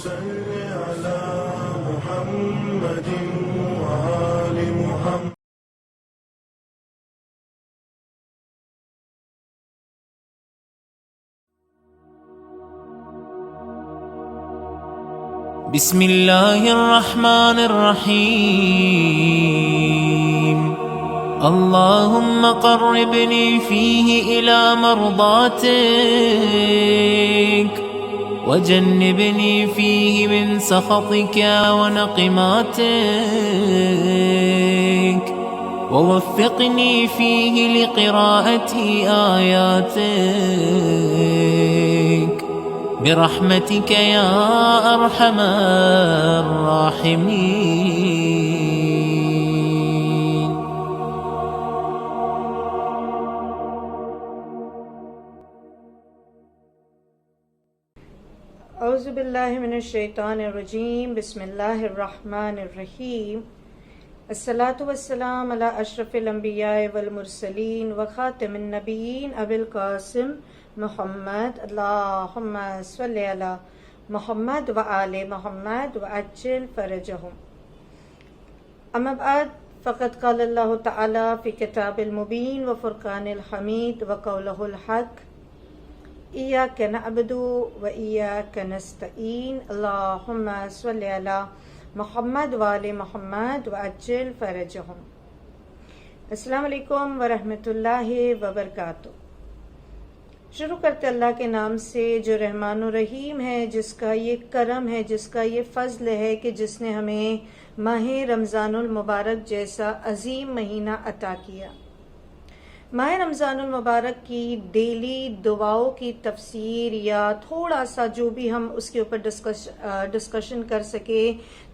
صل على محمد وآل محمد. بسم الله الرحمن الرحيم. اللهم قربني فيه إلى مرضاتك وجنبني فيه من سخطك ونقماتك ووفقني فيه لقراءة آياتك برحمتك يا أرحم الراحمين. اعوذ باللہ من الشیطان الرجیم. بسم اللہ الرحمن الرحیم. الصلاۃ والسلام علی اشرف الانبیاء والمرسلین وخاتم النبیین ابی القاسم محمد. اللہم صلی علی محمد وآل محمد وعجل فرجہم. اما بعد فقد قال اللہ تعالی فی کتاب المبین وفرقان الحمید وقولہ الحق ایاک نعبد و ایاک نستعین. اللہم صلی علی محمد وآل محمد وعجل فرجہم. السلام علیکم ورحمۃ اللہ وبرکاتہ. شروع کرتے اللہ کے نام سے جو رحمان و رحیم ہے، جس کا یہ کرم ہے، جس کا یہ فضل ہے کہ جس نے ہمیں ماہ رمضان المبارک جیسا عظیم مہینہ عطا کیا. ماہ رمضان المبارک کی ڈیلی دعاؤں کی تفسیر یا تھوڑا سا جو بھی ہم اس کے اوپر ڈسکشن کر سکے،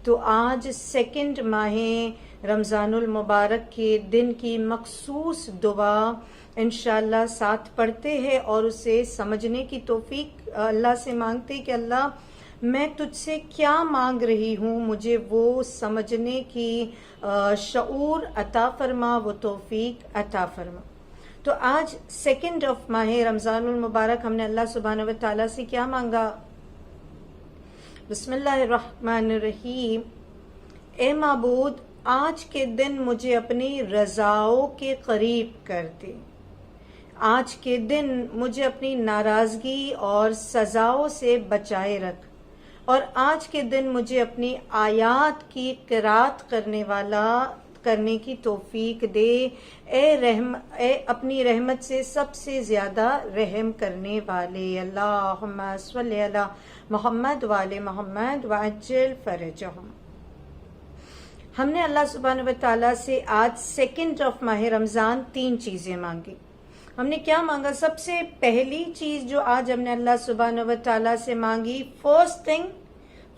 تو آج سیکنڈ ماہ رمضان المبارک کے دن کی مخصوص دعا انشاءاللہ ساتھ پڑھتے ہیں اور اسے سمجھنے کی توفیق اللہ سے مانگتے کہ اللہ میں تجھ سے کیا مانگ رہی ہوں، مجھے وہ سمجھنے کی شعور عطا فرما، وہ توفیق عطا فرما. تو آج سیکنڈ آف ماہ رمضان المبارک ہم نے اللہ سبحانہ و تعالیٰ سے کیا مانگا؟ بسم اللہ الرحمن الرحیم. اے معبود، آج کے دن مجھے اپنی رضاؤں کے قریب کر دے. آج کے دن مجھے اپنی ناراضگی اور سزاؤں سے بچائے رکھ، اور آج کے دن مجھے اپنی آیات کی قرات کرنے کی توفیق دے. اے اپنی رحمت سے سب سے زیادہ رحم کرنے والے. اللہم صلی علی محمد وآل محمد وعجل فرجہم. ہم نے اللہ سبحانہ و تعالیٰ سے آج سیکنڈ آف ماہ رمضان 3 چیزیں مانگی. ہم نے کیا مانگا؟ سب سے پہلی چیز جو آج ہم نے اللہ سبحانہ و تعالیٰ سے مانگی، فرسٹ تھنگ،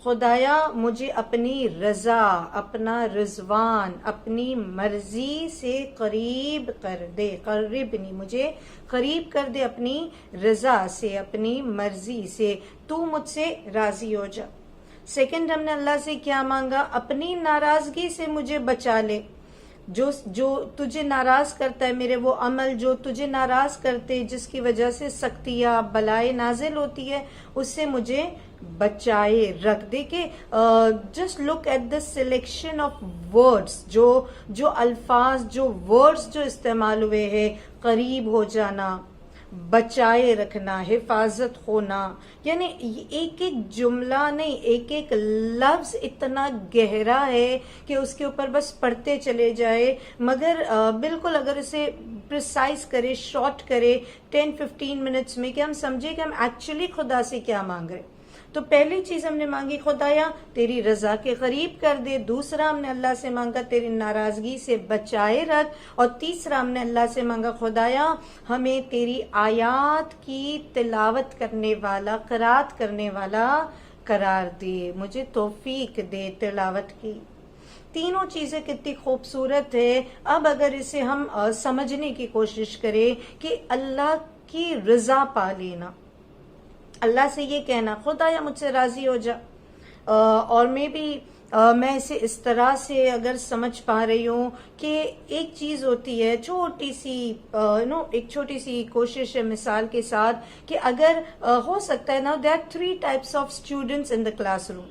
خدایا مجھے اپنی رضا، اپنا رضوان، اپنی مرضی سے قریب کر دے. قربنی، مجھے قریب کر دے اپنی رضا سے، اپنی مرضی سے، تو مجھ سے راضی ہو جا. سیکنڈ ہم نے اللہ سے کیا مانگا؟ اپنی ناراضگی سے مجھے بچا لے. جو تجھے ناراض کرتا ہے، میرے وہ عمل جو تجھے ناراض کرتے، جس کی وجہ سے سختیاں بلائیں نازل ہوتی ہے، اس سے مجھے بچائے رکھ دے. کہ just look at the selection of words, جو الفاظ، جو ورڈز جو استعمال ہوئے ہیں، قریب ہو جانا، بچائے رکھنا، حفاظت ہونا، یعنی ایک ایک جملہ نہیں، ایک ایک لفظ اتنا گہرا ہے کہ اس کے اوپر بس پڑھتے چلے جائے، مگر بالکل اگر اسے پریسائز کرے، شارٹ کرے 10-15 منٹس میں، کہ ہم سمجھے کہ ہم ایکچولی خدا سے کیا مانگ رہے. تو پہلی چیز ہم نے مانگی خدایا تیری رضا کے قریب کر دے. دوسرا ہم نے اللہ سے مانگا تیری ناراضگی سے بچائے رکھ. اور تیسرا ہم نے اللہ سے مانگا خدایا ہمیں تیری آیات کی تلاوت کرنے والا، قرات کرنے والا قرار دے، مجھے توفیق دے تلاوت کی. تینوں چیزیں کتنی خوبصورت ہے. اب اگر اسے ہم سمجھنے کی کوشش کریں کہ اللہ کی رضا پا لینا، اللہ سے یہ کہنا خدایا مجھ سے راضی ہو جا. اور میں بھی میں اسے اس طرح سے اگر سمجھ پا رہی ہوں کہ ایک چیز ہوتی ہے چھوٹی سی ایک چھوٹی سی کوشش ہے مثال کے ساتھ کہ اگر ہو سکتا ہے نا there are 3 types of students in the class room.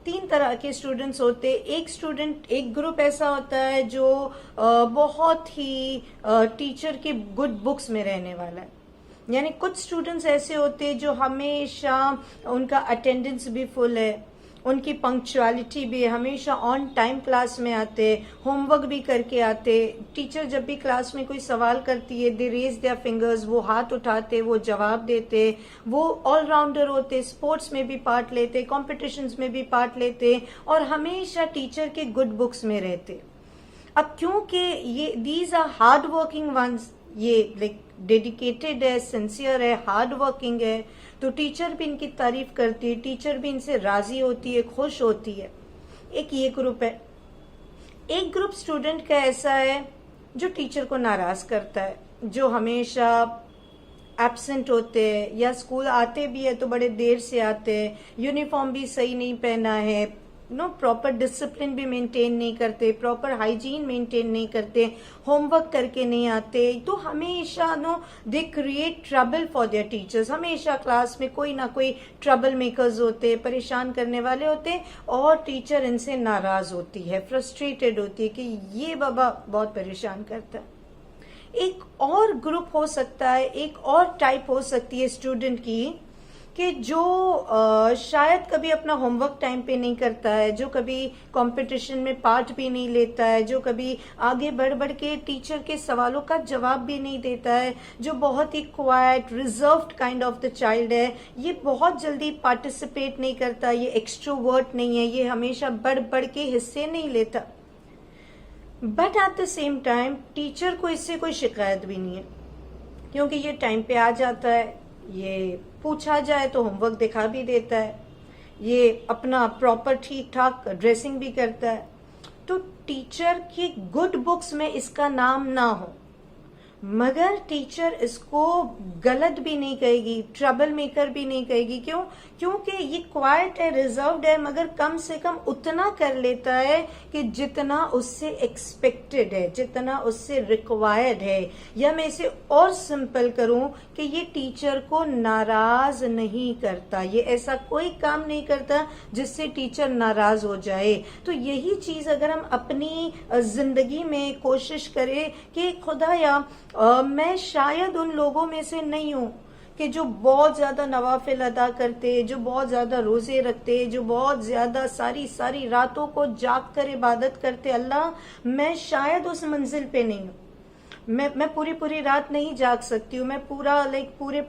3 طرح کے اسٹوڈنٹس ہوتے. ایک گروپ ایسا ہوتا ہے جو بہت ہی ٹیچر کے گڈ بکس میں رہنے والا ہے. یعنی کچھ اسٹوڈنٹس ایسے ہوتے جو ہمیشہ ان کا اٹینڈنس بھی فل ہے, ان کی پنکچوالٹی بھی ہے, ہمیشہ آن ٹائم کلاس میں آتے, ہوم ورک بھی کر کے آتے. ٹیچر جب بھی کلاس میں کوئی سوال کرتی ہے دے ریز دیئر فنگرز, وہ ہاتھ اٹھاتے, وہ جواب دیتے. وہ آل راؤنڈر ہوتے, اسپورٹس میں بھی پارٹ لیتے, کمپٹیشنز میں بھی پارٹ لیتے, اور ہمیشہ ٹیچر کے گڈ بکس میں رہتے. اب کیونکہ یہ these are hard working ones, یہ لائک ڈیڈیکیٹڈ ہے, سنسیئر ہے, ہارڈ ورکنگ ہے, تو ٹیچر بھی ان کی تعریف کرتی ہے, ٹیچر بھی ان سے راضی ہوتی ہے, خوش ہوتی ہے. ایک یہ گروپ ہے. ایک گروپ اسٹوڈنٹ کا ایسا ہے جو ٹیچر کو ناراض کرتا ہے, جو ہمیشہ ایبسنٹ ہوتے ہیں, یا اسکول آتے بھی ہے تو بڑے دیر سے آتے ہیں, یونیفارم بھی صحیح نہیں پہنا ہے, پراپر ڈسپلن بھی مینٹین نہیں کرتے, پراپر ہائیجین مینٹین نہیں کرتے, ہوم ورک کر کے نہیں آتے. تو ہمیشہ they create trouble for their teachers. ہمیشہ کلاس میں کوئی نہ کوئی ٹربل میکرز ہوتے, پریشان کرنے والے ہوتے, اور ٹیچر ان سے ناراض ہوتی ہے, فرسٹریٹڈ ہوتی ہے کہ یہ بابا بہت پریشان کرتا ہے. ایک اور گروپ ہو سکتا ہے, ایک اور ٹائپ ہو سکتی ہے اسٹوڈنٹ کی, کہ جو شاید کبھی اپنا ہوم ورک ٹائم پہ نہیں کرتا ہے, جو کبھی کمپٹیشن میں پارٹ بھی نہیں لیتا ہے, جو کبھی آگے بڑھ کے ٹیچر کے سوالوں کا جواب بھی نہیں دیتا ہے, جو بہت ہی quite reserved kind of the child ہے. یہ بہت جلدی پارٹیسپیٹ نہیں کرتا, یہ ایکسٹروورٹ نہیں ہے, یہ ہمیشہ بڑھ کے حصے نہیں لیتا. But at the same time teacher کو اس سے کوئی شکایت بھی نہیں ہے, کیونکہ یہ ٹائم پہ آ جاتا ہے, یہ پوچھا جائے تو ہوم ورک دکھا بھی دیتا ہے, یہ اپنا پراپر ٹھیک ٹھاک ڈریسنگ بھی کرتا ہے. تو ٹیچر کی گڈ بکس میں اس کا نام نہ ہو, مگر ٹیچر اس کو غلط بھی نہیں کہے گی, ٹربل میکر بھی نہیں کہے گی. کیوں؟ کیونکہ یہ کوائٹ ہے, ریزروڈ ہے, مگر کم سے کم اتنا کر لیتا ہے کہ جتنا اس سے ایکسپیکٹڈ ہے, جتنا اس سے ریکوائرڈ ہے. یا میں اسے اور سمپل کروں کہ یہ ٹیچر کو ناراض نہیں کرتا, یہ ایسا کوئی کام نہیں کرتا جس سے ٹیچر ناراض ہو جائے. تو یہی چیز اگر ہم اپنی زندگی میں کوشش کریں کہ خدایا میں شاید ان لوگوں میں سے نہیں ہوں کہ جو بہت زیادہ نوافل ادا کرتے, جو بہت زیادہ روزے رکھتے, جو بہت زیادہ ساری راتوں کو جاگ کر عبادت کرتے. اللہ میں شاید اس منزل پہ نہیں ہوں, میں پوری رات نہیں جاگ سکتی ہوں, میں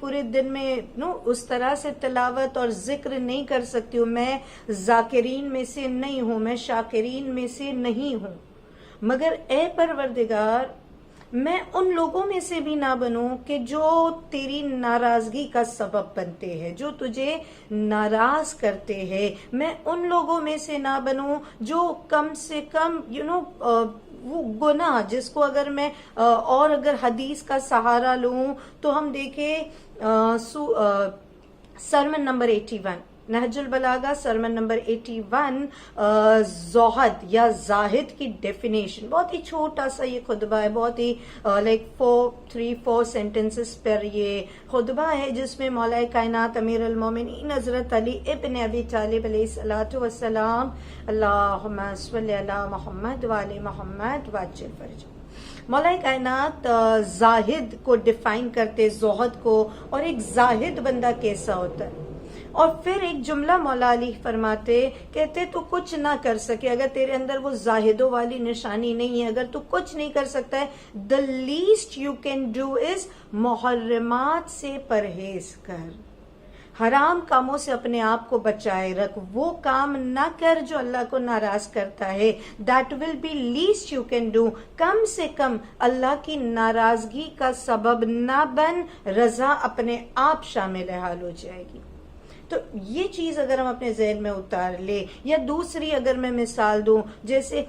پورے دن میں اس طرح سے تلاوت اور ذکر نہیں کر سکتی ہوں, میں ذاکرین میں سے نہیں ہوں, میں شاکرین میں سے نہیں ہوں. مگر اے پروردگار میں ان لوگوں میں سے بھی نہ بنوں کہ جو تیری ناراضگی کا سبب بنتے ہیں, جو تجھے ناراض کرتے ہیں. میں ان لوگوں میں سے نہ بنوں جو کم سے کم وہ گناہ جس کو اگر میں اور اگر حدیث کا سہارا لوں تو ہم دیکھیں سرمن نمبر 81 نہج البلاغہ سرمن نمبر 81 زہد یا زاہد کی ڈیفینیشن, بہت ہی چھوٹا سا یہ خطبہ ہے, بہت ہی 3-4 سینٹنسز پر یہ خطبہ ہے, جس میں مولا کائنات امیر المومنین حضرت علی ابن ابی طالب علیہ الصلوۃ والسلام اللہم صلی علی محمد وآل محمد وعجل فرجہ, مولا کائنات زاہد کو ڈیفائن کرتے, زہد کو, اور ایک زاہد بندہ کیسا ہوتا ہے. اور پھر ایک جملہ مولا علی فرماتے, کہتے تو کچھ نہ کر سکے اگر تیرے اندر وہ زاہدوں والی نشانی نہیں ہے, اگر تو کچھ نہیں کر سکتا ہے, the least you can do is محرمات سے پرہیز کر, حرام کاموں سے اپنے آپ کو بچائے رکھ, وہ کام نہ کر جو اللہ کو ناراض کرتا ہے. that will be least you can do, کم سے کم اللہ کی ناراضگی کا سبب نہ بن, رضا اپنے آپ شامل حال ہو جائے گی. تو یہ چیز اگر ہم اپنے ذہن میں اتار لے, یا دوسری اگر میں مثال دوں, جیسے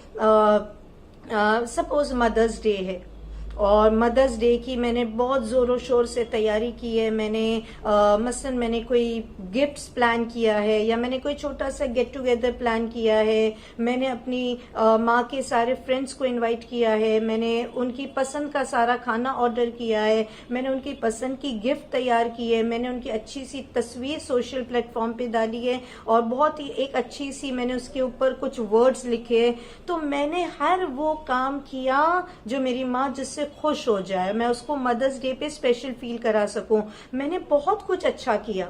سپوز مدرس ڈے ہے, اور مدرس ڈے کی میں نے بہت زور و شور سے تیاری کی ہے. میں نے مثلاً میں نے کوئی گفٹس پلان کیا ہے یا میں نے کوئی چھوٹا سا گیٹ ٹوگیدر پلان کیا ہے. میں نے اپنی ماں کے سارے فرینڈس کو انوائٹ کیا ہے. میں نے ان کی پسند کا سارا کھانا آرڈر کیا ہے. میں نے ان کی پسند کی گفٹ تیار کی ہے. میں نے ان کی اچھی سی تصویر سوشل پلیٹ فارم پہ ڈالی ہے اور بہت ہی ایک اچھی سی میں نے اس کے اوپر کچھ ورڈز لکھے. تو میں نے ہر وہ کام کیا جو میری ماں جس سے خوش ہو جائے, میں اس کو مدرس ڈے پہ اسپیشل فیل کرا سکوں. میں نے بہت کچھ اچھا کیا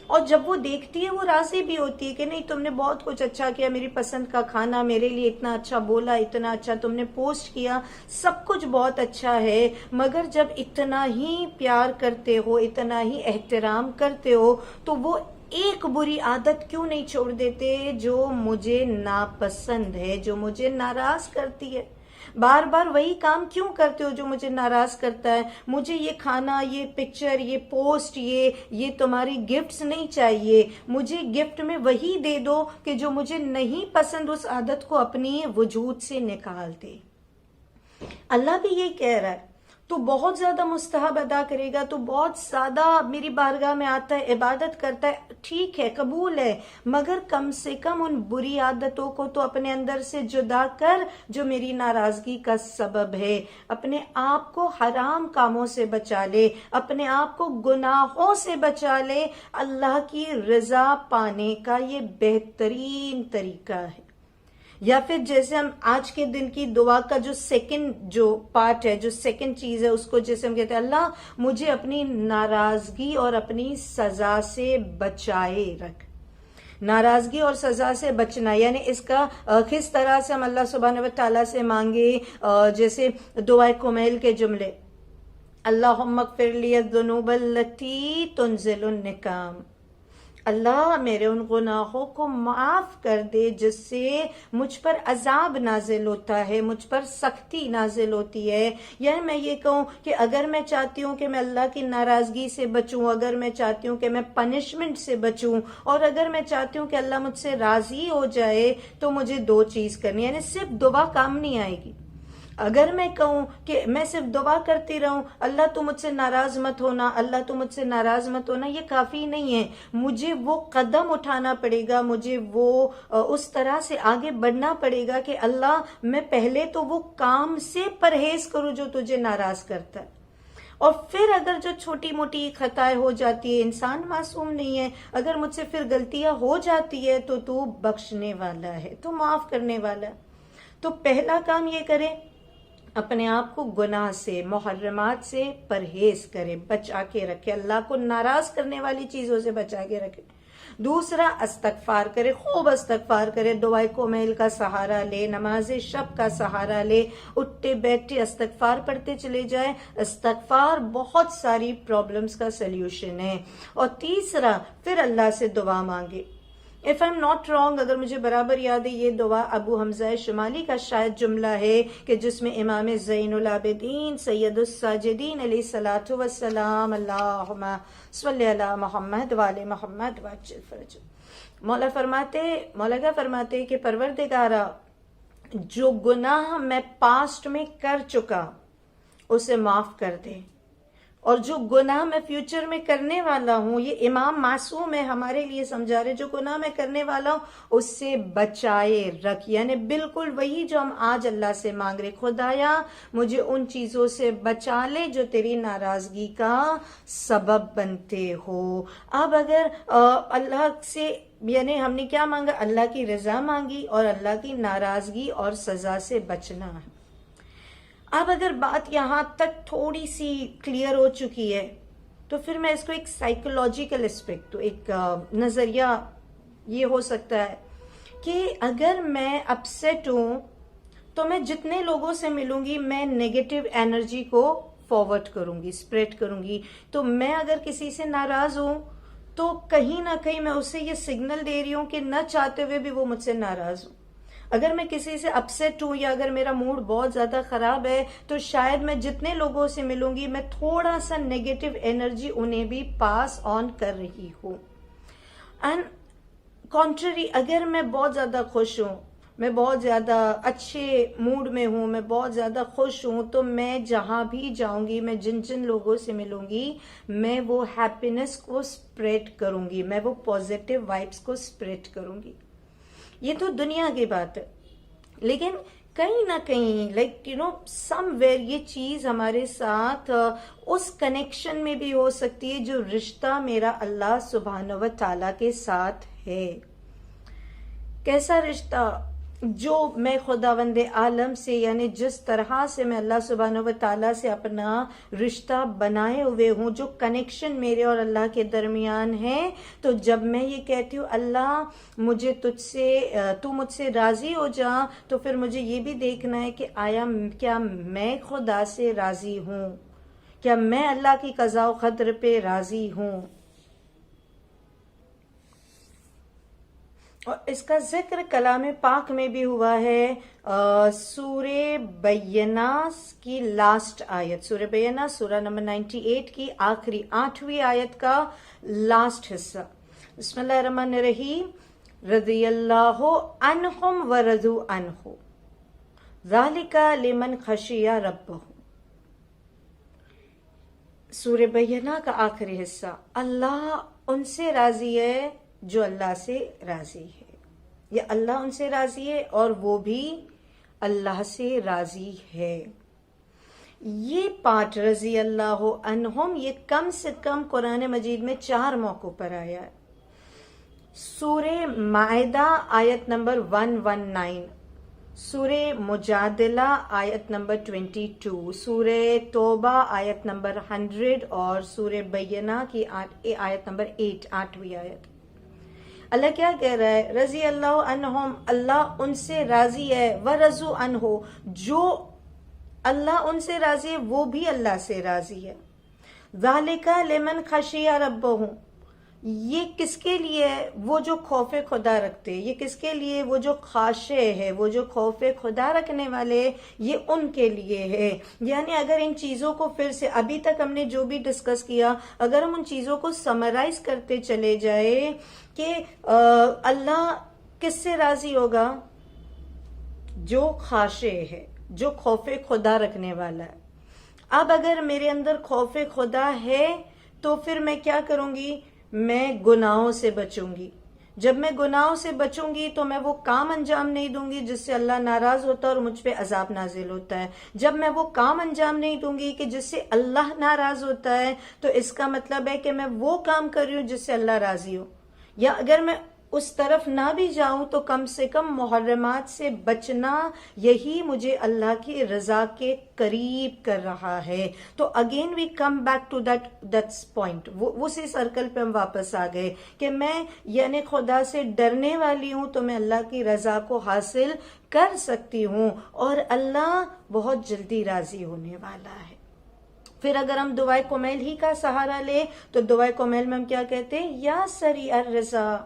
اور جب وہ دیکھتی ہے وہ راضی بھی ہوتی ہے کہ نہیں تم نے بہت کچھ اچھا کیا, میری پسند کا کھانا میرے لیے اتنا اچھا بولا, اتنا اچھا تم نے پوسٹ کیا, سب کچھ بہت اچھا ہے. مگر جب اتنا ہی پیار کرتے ہو, اتنا ہی احترام کرتے ہو, تو وہ ایک بری عادت کیوں نہیں چھوڑ دیتے جو مجھے ناپسند ہے, جو مجھے ناراض کرتی ہے؟ بار بار وہی کام کیوں کرتے ہو جو مجھے ناراض کرتا ہے؟ مجھے یہ کھانا, یہ پکچر, یہ پوسٹ, یہ تمہاری گفٹس نہیں چاہیے. مجھے گفٹ میں وہی دے دو کہ جو مجھے نہیں پسند, اس عادت کو اپنی وجود سے نکال دے. اللہ بھی یہی کہہ رہا ہے. تو بہت زیادہ مستحب ادا کرے گا, تو بہت زیادہ میری بارگاہ میں آتا ہے, عبادت کرتا ہے, ٹھیک ہے, قبول ہے, مگر کم سے کم ان بری عادتوں کو تو اپنے اندر سے جدا کر جو میری ناراضگی کا سبب ہے. اپنے آپ کو حرام کاموں سے بچا لے, اپنے آپ کو گناہوں سے بچا لے. اللہ کی رضا پانے کا یہ بہترین طریقہ ہے. یا پھر جیسے ہم آج کے دن کی دعا کا جو سیکنڈ پارٹ ہے, جو سیکنڈ چیز ہے, اس کو جیسے ہم کہتے ہیں اللہ مجھے اپنی ناراضگی اور اپنی سزا سے بچائے رکھ. ناراضگی اور سزا سے بچنا یعنی اس کا کس طرح سے ہم اللہ سبحانہ و تعالیٰ سے مانگے, جیسے دعائے کمیل کے جملے, اللہم اغفر لی الذنوب التی تنزل النقام, اللہ میرے ان گناہوں کو معاف کر دے جس سے مجھ پر عذاب نازل ہوتا ہے, مجھ پر سختی نازل ہوتی ہے. یعنی میں یہ کہوں کہ اگر میں چاہتی ہوں کہ میں اللہ کی ناراضگی سے بچوں, اگر میں چاہتی ہوں کہ میں پنشمنٹ سے بچوں, اور اگر میں چاہتی ہوں کہ اللہ مجھ سے راضی ہو جائے, تو مجھے دو چیز کرنی ہے. یعنی صرف دعا کام نہیں آئے گی. اگر میں کہوں کہ میں صرف دعا کرتی رہوں, اللہ تو مجھ سے ناراض مت ہونا, اللہ تو مجھ سے ناراض مت ہونا, یہ کافی نہیں ہے. مجھے وہ قدم اٹھانا پڑے گا, مجھے وہ اس طرح سے آگے بڑھنا پڑے گا کہ اللہ میں پہلے تو وہ کام سے پرہیز کروں جو تجھے ناراض کرتا ہے. اور پھر اگر جو چھوٹی موٹی خطائیں ہو جاتی ہے, انسان معصوم نہیں ہے, اگر مجھ سے پھر غلطیاں ہو جاتی ہے تو بخشنے والا ہے, تو معاف کرنے والا ہے. تو پہلا کام یہ کریں, اپنے آپ کو گناہ سے, محرمات سے پرہیز کرے, بچا کے رکھے, اللہ کو ناراض کرنے والی چیزوں سے بچا کے رکھے. دوسرا, استغفار کرے, خوب استغفار کرے, دعائے کمیل کا سہارا لے, نماز شب کا سہارا لے, اٹھتے بیٹھتے استغفار پڑھتے چلے جائے. استغفار بہت ساری پرابلمز کا سلیوشن ہے. اور تیسرا, پھر اللہ سے دعا مانگے. If I'm not wrong, اگر مجھے برابر یاد ہے, یہ دعا ابو حمزہ شمالی کا شاید جملہ ہے کہ جس میں امام زین العابدین سید الساجدین علیہ الصلوۃ والسلام اللہم صلی علی محمد وآل محمد وعجل فرج. مولا کیا فرماتے کہ پروردگارا, جو گناہ میں پاسٹ میں کر چکا اسے معاف کر دے, اور جو گناہ میں فیوچر میں کرنے والا ہوں, یہ امام معصوم ہے ہمارے لیے سمجھا رہے, جو گناہ میں کرنے والا ہوں اس سے بچائے رکھ. یعنی بالکل وہی جو ہم آج اللہ سے مانگ رہے, خدایا مجھے ان چیزوں سے بچا لے جو تیری ناراضگی کا سبب بنتے ہو. اب اگر اللہ سے یعنی ہم نے کیا مانگا, اللہ کی رضا مانگی اور اللہ کی ناراضگی اور سزا سے بچنا ہے. اب اگر بات یہاں تک تھوڑی سی کلیئر ہو چکی ہے, تو پھر میں اس کو ایک سائیکولوجیکل اسپیکٹ, تو ایک نظریہ یہ ہو سکتا ہے کہ اگر میں اپسیٹ ہوں تو میں جتنے لوگوں سے ملوں گی میں نیگیٹو انرجی کو فارورڈ کروں گی, اسپریڈ کروں گی. تو میں اگر کسی سے ناراض ہوں تو کہیں نہ کہیں میں اسے یہ سگنل دے رہی ہوں کہ نہ چاہتے ہوئے بھی وہ مجھ سے ناراض ہوں. اگر میں کسی سے اپسیٹ ہوں یا اگر میرا موڈ بہت زیادہ خراب ہے, تو شاید میں جتنے لوگوں سے ملوں گی میں تھوڑا سا نیگیٹو انرجی انہیں بھی پاس آن کر رہی ہوں. اینڈ کانٹری, اگر میں بہت زیادہ خوش ہوں, میں بہت زیادہ اچھے موڈ میں ہوں، میں بہت زیادہ خوش ہوں، تو میں جہاں بھی جاؤں گی، میں جن جن لوگوں سے ملوں گی، میں وہ ہیپینس کو سپریڈ کروں گی، میں وہ پازیٹیو وائبس کو سپریڈ کروں گی. یہ تو دنیا کی بات ہے. لیکن کہیں نہ کہیں لائک سم ویئر یہ چیز ہمارے ساتھ اس کنیکشن میں بھی ہو سکتی ہے جو رشتہ میرا اللہ سبحانہ و تعالیٰ کے ساتھ ہے. کیسا رشتہ؟ جو میں خداوند عالم سے، یعنی جس طرح سے میں اللہ سبحانہ و تعالیٰ سے اپنا رشتہ بنائے ہوئے ہوں، جو کنیکشن میرے اور اللہ کے درمیان ہے، تو جب میں یہ کہتی ہوں اللہ مجھے تو مجھ سے راضی ہو جا، تو پھر مجھے یہ بھی دیکھنا ہے کہ کیا میں خدا سے راضی ہوں، کیا میں اللہ کی قضاء و قدر پہ راضی ہوں. اور اس کا ذکر کلام پاک میں بھی ہوا ہے. سورہ بینہ کی لاسٹ آیت، سورہ بینہ سورہ نمبر 98 کی آخری 8ویں آیت کا لاسٹ حصہ. بسم اللہ الرحمن الرحیم. رضی اللہ عنہم ورضوا عنہ ذالک لمن خشی ربہ. سورہ بینہ کا آخری حصہ، اللہ ان سے راضی ہے جو اللہ سے راضی ہے، یا اللہ ان سے راضی ہے اور وہ بھی اللہ سے راضی ہے. یہ پارٹ رضی اللہ عنہم یہ کم سے کم قرآن مجید میں 4 موقعوں پر آیا ہے. سورہ مائدہ آیت نمبر 119، سورہ مجادلہ آیت نمبر 22، سورہ توبہ آیت نمبر 100 اور سورہ بینہ کی آیت نمبر 8ویں آیت. اللہ کیا کہہ رہا ہے؟ رضی اللہ عنہم، اللہ ان سے راضی ہے، ورضوا عنہ، جو اللہ ان سے راضی ہے وہ بھی اللہ سے راضی ہے. ذالک لمن خشی ربہ، یہ کس کے لیے ہے؟ وہ جو خوف خدا رکھتے. یہ کس کے لیے؟ وہ جو خاشع ہے، وہ جو خوف خدا رکھنے والے، یہ ان کے لیے ہے. یعنی اگر ان چیزوں کو پھر سے ابھی تک ہم نے جو بھی ڈسکس کیا، اگر ہم ان چیزوں کو سمرائز کرتے چلے جائے کہ اللہ کس سے راضی ہوگا؟ جو خاشع ہے، جو خوف خدا رکھنے والا ہے. اب اگر میرے اندر خوف خدا ہے تو پھر میں کیا کروں گی؟ میں گناہوں سے بچوں گی. جب میں گناہوں سے بچوں گی تو میں وہ کام انجام نہیں دوں گی جس سے اللہ ناراض ہوتا ہے اور مجھ پہ عذاب نازل ہوتا ہے. جب میں وہ کام انجام نہیں دوں گی کہ جس سے اللہ ناراض ہوتا ہے، تو اس کا مطلب ہے کہ میں وہ کام کر رہی ہوں جس سے اللہ راضی ہو. یا اگر میں اس طرف نہ بھی جاؤں تو کم سے کم محرمات سے بچنا یہی مجھے اللہ کی رضا کے قریب کر رہا ہے. تو again we come back to that's point. اسی سرکل پہ ہم واپس آ گئے کہ میں یعنی خدا سے ڈرنے والی ہوں تو میں اللہ کی رضا کو حاصل کر سکتی ہوں، اور اللہ بہت جلدی راضی ہونے والا ہے. پھر اگر ہم دعائے کمیل ہی کا سہارا لیں تو دعائے کمیل میں ہم کیا کہتے ہیں؟ یا سریع الرضا،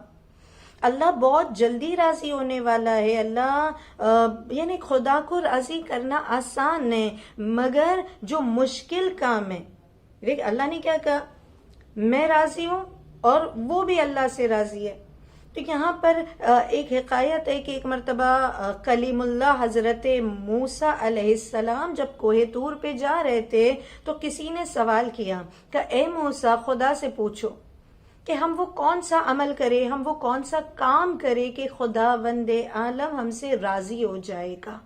اللہ بہت جلدی راضی ہونے والا ہے. اللہ یعنی خدا کو راضی کرنا آسان ہے، مگر جو مشکل کام ہے، دیکھ اللہ نے کیا کہا؟ میں راضی ہوں اور وہ بھی اللہ سے راضی ہے. تو یہاں پر ایک حکایت ہے کہ ایک مرتبہ کلیم اللہ حضرت موسیٰ علیہ السلام جب کوہ طور پہ جا رہے تھے تو کسی نے سوال کیا کہ اے موسیٰ، خدا سے پوچھو کہ ہم وہ کون سا عمل کرے، ہم وہ کون سا کام کرے کہ خداوند عالم ہم سے راضی ہو جائے گا.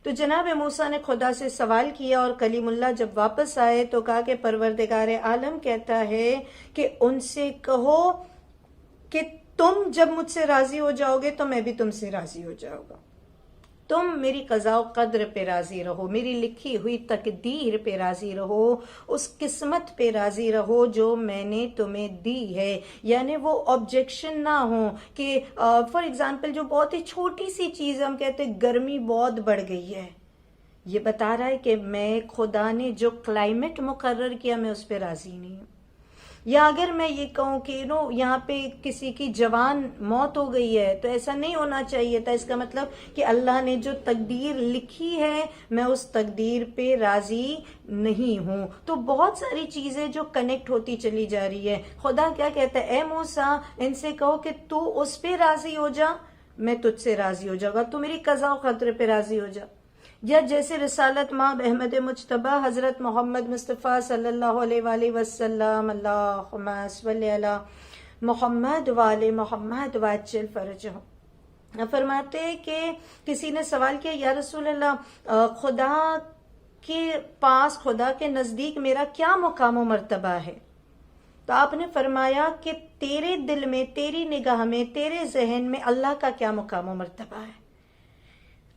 تو جناب موسیٰ نے خدا سے سوال کیا، اور کلیم اللہ جب واپس آئے تو کہا کہ پروردگار عالم کہتا ہے کہ ان سے کہو کہ تم جب مجھ سے راضی ہو جاؤ گے تو میں بھی تم سے راضی ہو جاؤں گا. تم میری قضاء و قدر پہ راضی رہو، میری لکھی ہوئی تقدیر پہ راضی رہو، اس قسمت پہ راضی رہو جو میں نے تمہیں دی ہے. یعنی وہ آبجیکشن نہ ہو کہ فار ایگزامپل جو بہت ہی چھوٹی سی چیز ہم کہتے ہیں گرمی بہت بڑھ گئی ہے، یہ بتا رہا ہے کہ میں خدا نے جو کلائمیٹ مقرر کیا میں اس پہ راضی نہیں ہوں. یا اگر میں یہ کہوں کہ یہاں پہ کسی کی جوان موت ہو گئی ہے تو ایسا نہیں ہونا چاہیے تھا، اس کا مطلب کہ اللہ نے جو تقدیر لکھی ہے میں اس تقدیر پہ راضی نہیں ہوں. تو بہت ساری چیزیں جو کنیکٹ ہوتی چلی جا رہی ہے. خدا کیا کہتا ہے؟ اے موسیٰ ان سے کہو کہ تو اس پہ راضی ہو جا میں تجھ سے راضی ہو جاؤں گا، تو میری قضا و قدر پہ راضی ہو جا۔ یا جیسے رسالت مآب احمد مجتبیٰ حضرت محمد مصطفیٰ صلی اللہ علیہ وآلہ وسلم، اللہم صلی علی محمد وآل محمد وعجل فرجہم، فرماتے ہیں کہ کسی نے سوال کیا یا رسول اللہ خدا کے پاس، خدا کے نزدیک میرا کیا مقام و مرتبہ ہے؟ تو آپ نے فرمایا کہ تیرے دل میں، تیری نگاہ میں، تیرے ذہن میں اللہ کا کیا مقام و مرتبہ ہے؟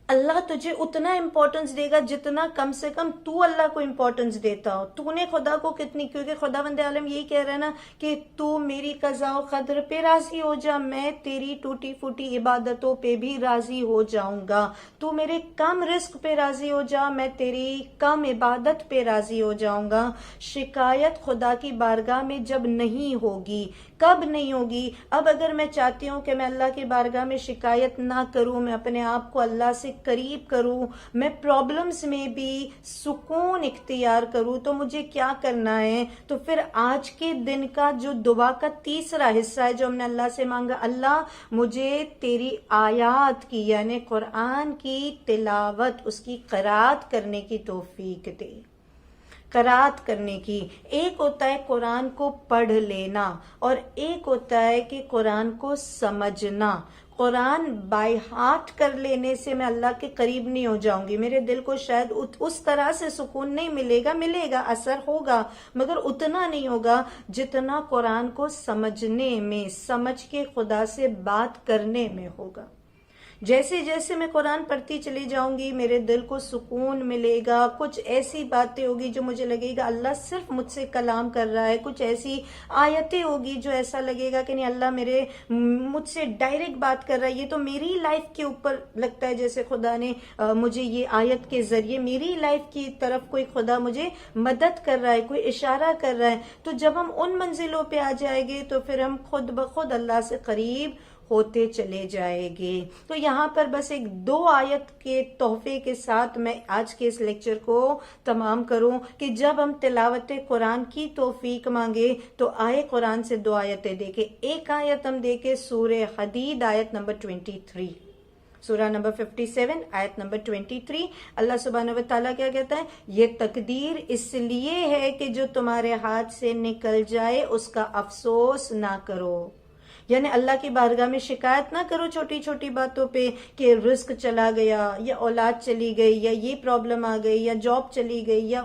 اللہ تجھے اتنا امپورٹنس دے گا جتنا کم سے کم تو اللہ کو امپورٹنس دیتا ہو۔ تو نے خدا کو کتنی، کیونکہ خداوند عالم یہی کہہ رہا ہے نا کہ تو میری قضا و قدر پہ راضی ہو جا، میں تیری ٹوٹی پھوٹی عبادتوں پہ بھی راضی ہو جاؤں گا، تو میرے کم رزق پہ راضی ہو جا، میں تیری کم عبادت پہ راضی ہو جاؤں گا۔ شکایت خدا کی بارگاہ میں جب نہیں ہوگی، کب نہیں ہوگی؟ اب اگر میں چاہتی ہوں کہ میں اللہ کی بارگاہ میں شکایت نہ کروں، میں اپنے آپ کو اللہ سے قریب کروں، میں پرابلمز میں بھی سکون اختیار کروں، تو مجھے کیا کرنا ہے؟ تو پھر آج کے دن کا جو دعا کا تیسرا حصہ ہے جو ہم نے اللہ سے مانگا، اللہ مجھے تیری آیات کی یعنی قرآن کی تلاوت، اس کی قرات کرنے کی توفیق دے۔ قرات کرنے کی، ایک ہوتا ہے قرآن کو پڑھ لینا اور ایک ہوتا ہے کہ قرآن کو سمجھنا۔ قرآن بائی ہارٹ کر لینے سے میں اللہ کے قریب نہیں ہو جاؤں گی، میرے دل کو شاید اس طرح سے سکون نہیں ملے گا، ملے گا، اثر ہوگا، مگر اتنا نہیں ہوگا جتنا قرآن کو سمجھنے میں، سمجھ کے خدا سے بات کرنے میں ہوگا۔ جیسے جیسے میں قرآن پڑھتی چلی جاؤں گی میرے دل کو سکون ملے گا، کچھ ایسی باتیں ہوگی جو مجھے لگے گا اللہ صرف مجھ سے کلام کر رہا ہے، کچھ ایسی آیتیں ہوگی جو ایسا لگے گا کہ نہیں اللہ مجھ سے ڈائریکٹ بات کر رہا ہے، یہ تو میری لائف کے اوپر لگتا ہے جیسے خدا نے مجھے یہ آیت کے ذریعے میری لائف کی طرف کوئی خدا مجھے مدد کر رہا ہے، کوئی اشارہ کر رہا ہے۔ تو جب ہم ان منزلوں پہ آ جائیں گے تو پھر ہم خود بخود اللہ سے قریب ہوتے چلے جائے گے۔ تو یہاں پر بس ایک 2 آیت کے تحفے کے ساتھ میں آج کے اس لیکچر کو تمام کروں کہ جب ہم تلاوت قرآن کی توفیق مانگے تو آئے قرآن سے 2 آیتیں دیکھیں۔ ایک آیت ہم دیکھیں سورہ حدید آیت نمبر 23، سورہ نمبر 57 آیت نمبر 23۔ اللہ سبحانہ و تعالیٰ کیا کہتا ہے؟ یہ تقدیر اس لیے ہے کہ جو تمہارے ہاتھ سے نکل جائے اس کا افسوس نہ کرو، یعنی اللہ کی بارگاہ میں شکایت نہ کرو چھوٹی چھوٹی باتوں پہ کہ رزق چلا گیا یا اولاد چلی گئی یا یہ پرابلم آ گئی یا جاب چلی گئی یا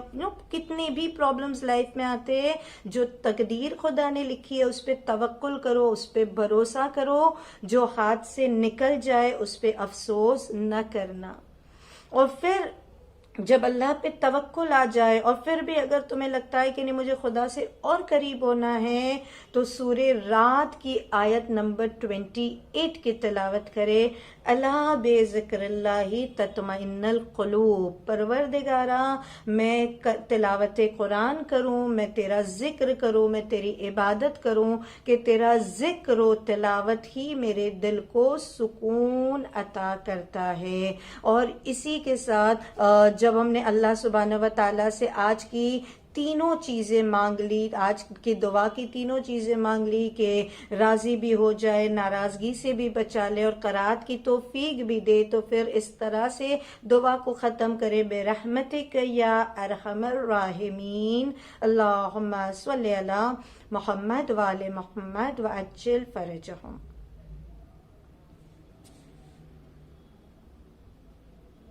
کتنی بھی پرابلمز لائف میں آتے ہیں۔ جو تقدیر خدا نے لکھی ہے اس پہ توکل کرو، اس پہ بھروسہ کرو، جو ہاتھ سے نکل جائے اس پہ افسوس نہ کرنا۔ اور پھر جب اللہ پہ توکل آ جائے اور پھر بھی اگر تمہیں لگتا ہے کہ نہیں مجھے خدا سے اور قریب ہونا ہے تو سورہ رات کی آیت نمبر 28 کی تلاوت کرے، الا بے ذکر اللہ تطمئن القلوب، پروردگارا میں تلاوت قرآن کروں، میں تیرا ذکر کروں، میں تیری عبادت کروں کہ تیرا ذکر و تلاوت ہی میرے دل کو سکون عطا کرتا ہے۔ اور اسی کے ساتھ جب ہم نے اللہ سبحانہ و تعالیٰ سے آج کی تینوں چیزیں مانگ لی، آج کی دعا کی تینوں چیزیں مانگ لی کہ راضی بھی ہو جائے، ناراضگی سے بھی بچا لے اور قرات کی توفیق بھی دے، تو پھر اس طرح سے دعا کو ختم کرے، بے رحمتک یا ارحم الراحمین، اللہم صلی علی محمد وآل محمد وعجل فرجہم۔